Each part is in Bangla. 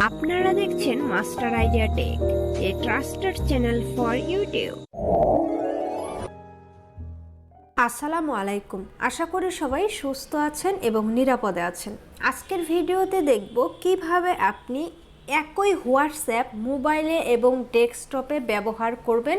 আপনারা দেখছেন master idea tech, a trusted channel for YouTube. আসসালামু আলাইকুম। আশা করি সবাই সুস্থ আছেন এবং নিরাপদে আছেন। আজকের ভিডিওতে দেখব কিভাবে আপনি একই হোয়াটসঅ্যাপ মোবাইলে এবং ডেস্কটপে ব্যবহার করবেন।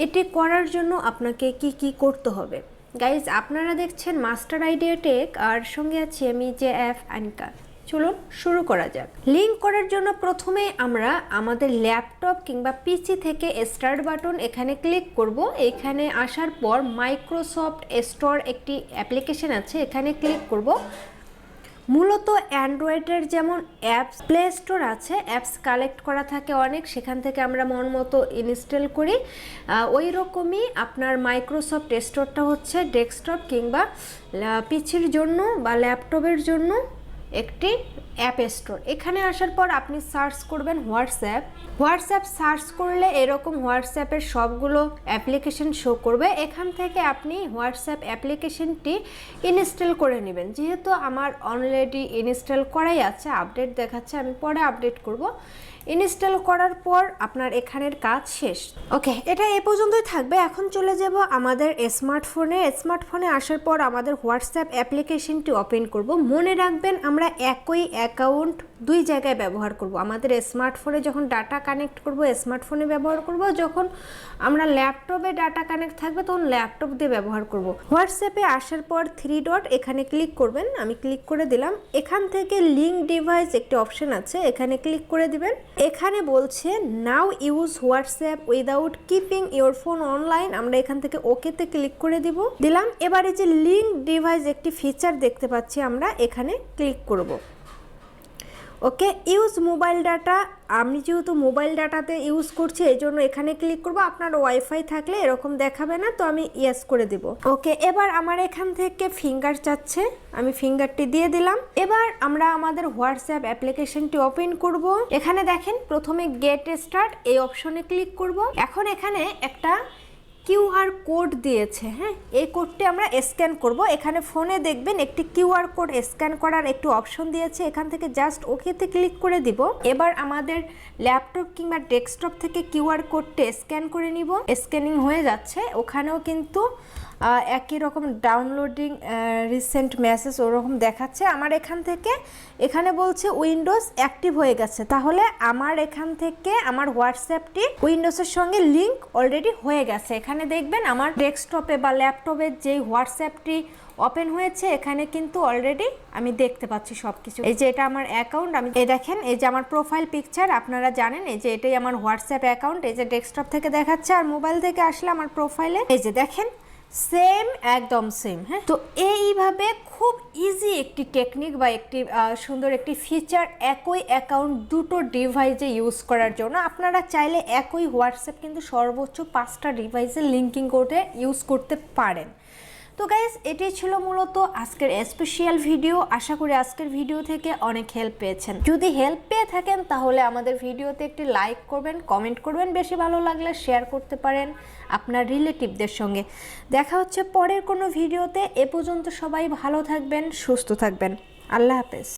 এটি করার জন্য আপনাকে কি করতে হবে। গাইজ, আপনারা দেখছেন মাস্টার আইডিয়া টেক, আর সঙ্গে আছি আমি JF আনিকা। চলুন শুরু করা যাক। লিঙ্ক করার জন্য প্রথমে আমরা আমাদের ল্যাপটপ কিংবা পিসি থেকে স্টার্ট বাটন এখানে ক্লিক করব। এখানে আসার পর মাইক্রোসফট স্টোর একটি অ্যাপ্লিকেশন আছে, এখানে ক্লিক করব। মূলত অ্যান্ড্রয়েডের যেমন অ্যাপস প্লে স্টোর আছে, অ্যাপস কালেক্ট করা থাকে অনেক, সেখান থেকে আমরা মন মতো ইনস্টল করি। ওই রকমই আপনার মাইক্রোসফট স্টোরটা হচ্ছে ডেস্কটপ কিংবা পিসির জন্য বা ল্যাপটপের জন্য একটি অ্যাপ স্টোর। এখানে আসার পর আপনি সার্চ করবেন হোয়াটসঅ্যাপ সার্চ করলে এরকম হোয়াটসঅ্যাপের সবগুলো অ্যাপ্লিকেশন শো করবে। এখান থেকে আপনি হোয়াটসঅ্যাপ অ্যাপ্লিকেশনটি ইনস্টল করে নেবেন। যেহেতু আমার অলরেডি ইনস্টল করাই আছে, আপডেট দেখাচ্ছে, আমি পরে আপডেট করব। ইনস্টল করার পর আপনার এখানের কাজ শেষ। ওকে, এটা এ পর্যন্তই থাকবে। এখন চলে যাব আমাদের স্মার্টফোনে আসার পর আমাদের হোয়াটসঅ্যাপ অ্যাপ্লিকেশনটি ওপেন করব। মনে রাখবেন আমরা একই অ্যাকাউন্ট দুই জায়গায় ব্যবহার করব। আমাদের স্মার্টফোনে যখন ডাটা কানেক্ট করব স্মার্টফোনে ব্যবহার করব, যখন আমরা ল্যাপটপে ডাটা কানেক্ট থাকবে তখন ল্যাপটপ দিয়ে ব্যবহার করব। হোয়াটসঅ্যাপে আসার পর 3 ডট এখানে ক্লিক করবেন, আমি ক্লিক করে দিলাম। এখান থেকে লিঙ্ক ডিভাইস একটি অপশন আছে, এখানে ক্লিক করে দিবেন। এখানে বলছে now use WhatsApp without keeping your phone online, আমরা এখান থেকে ওকেতে ক্লিক করে দিলাম। এবারে যে লিঙ্ক ডিভাইস একটি ফিচার দেখতে পাচ্ছি, আমরা এখানে ক্লিক করব। ওকে, ইউজ মোবাইল ডাটা, আমি যেহেতু মোবাইল ডাটাতে ইউজ করছি এই জন্য এখানে ক্লিক করব। আপনার ওয়াইফাই থাকলে এরকম দেখাবে না, তো আমি ইয়েস করে দিব। ওকে, এবার আমার এখান থেকে ফিঙ্গার চাচ্ছে, আমি ফিঙ্গারটি দিয়ে দিলাম। এবার আমরা আমাদের হোয়াটসঅ্যাপ অ্যাপ্লিকেশনটি ওপেন করব। এখানে দেখেন প্রথমে গেট স্টার্ট এই অপশনে ক্লিক করব। এখন এখানে একটা কিউআর কোড দিয়েছে, হ্যাঁ, এই কোডটি আমরা স্ক্যান করব। এখানে ফোনে দেখবেন একটি কিউআর কোড স্ক্যান করার একটু অপশন দিয়েছে, এখান থেকে জাস্ট ওকেতে ক্লিক করে দিব। এবার আমাদের ল্যাপটপ কিংবা ডেস্কটপ থেকে কিউআর কোডটি স্ক্যান করে নিব। স্ক্যানিং হয়ে যাচ্ছে, ওখানেও কিন্তু একই রকম ডাউনলোডিং রিসেন্ট মেসেজ ওরকম দেখাচ্ছে। আমার এখানে বলছে উইন্ডোজ অ্যাক্টিভ হয়ে গেছে, তাহলে আমার এখান থেকে আমার হোয়াটসঅ্যাপটি উইন্ডোজের সঙ্গে লিঙ্ক অলরেডি হয়ে গেছে। এখানে দেখবেন আমার ডেস্কটপে বা ল্যাপটপে যেই হোয়াটসঅ্যাপটি ওপেন হয়েছে এখানে কিন্তু অলরেডি আমি দেখতে পাচ্ছি সবকিছু। এই যে এটা আমার অ্যাকাউন্ট, আমি এই দেখেন এই যে আমার প্রোফাইল পিকচার, আপনারা জানেন এই যে এটাই আমার হোয়াটসঅ্যাপ অ্যাকাউন্ট। এই যে ডেস্কটপ থেকে দেখাচ্ছে, আর মোবাইল থেকে আসলে আমার প্রোফাইলে এই যে দেখেন সেম, একদম সেম। হ্যাঁ, তো এইভাবে খুব ইজি একটি টেকনিক বা একটি সুন্দর একটি ফিচার একই অ্যাকাউন্ট দুটো ডিভাইসে ইউজ করার জন্য। আপনারা চাইলে একই হোয়াটসঅ্যাপ কিন্তু সর্বোচ্চ 5টা ডিভাইসে লিঙ্কিং করে ইউজ করতে পারেন। তো গাইজ, এটাই ছিল মূলত আজকের স্পেশাল ভিডিও। আশা করি আজকের ভিডিও থেকে অনেক হেল্প পেয়েছেন। যদি হেল্প পেয়ে থাকেন তাহলে আমাদের ভিডিওতে একটি লাইক করবেন, কমেন্ট করবেন, বেশি ভালো লাগলে শেয়ার করতে পারেন আপনার রিলেটিভদের সঙ্গে। দেখা হচ্ছে পরের কোনো ভিডিওতে। এ পর্যন্ত সবাই ভালো থাকবেন, সুস্থ থাকবেন। আল্লাহ হাফেজ।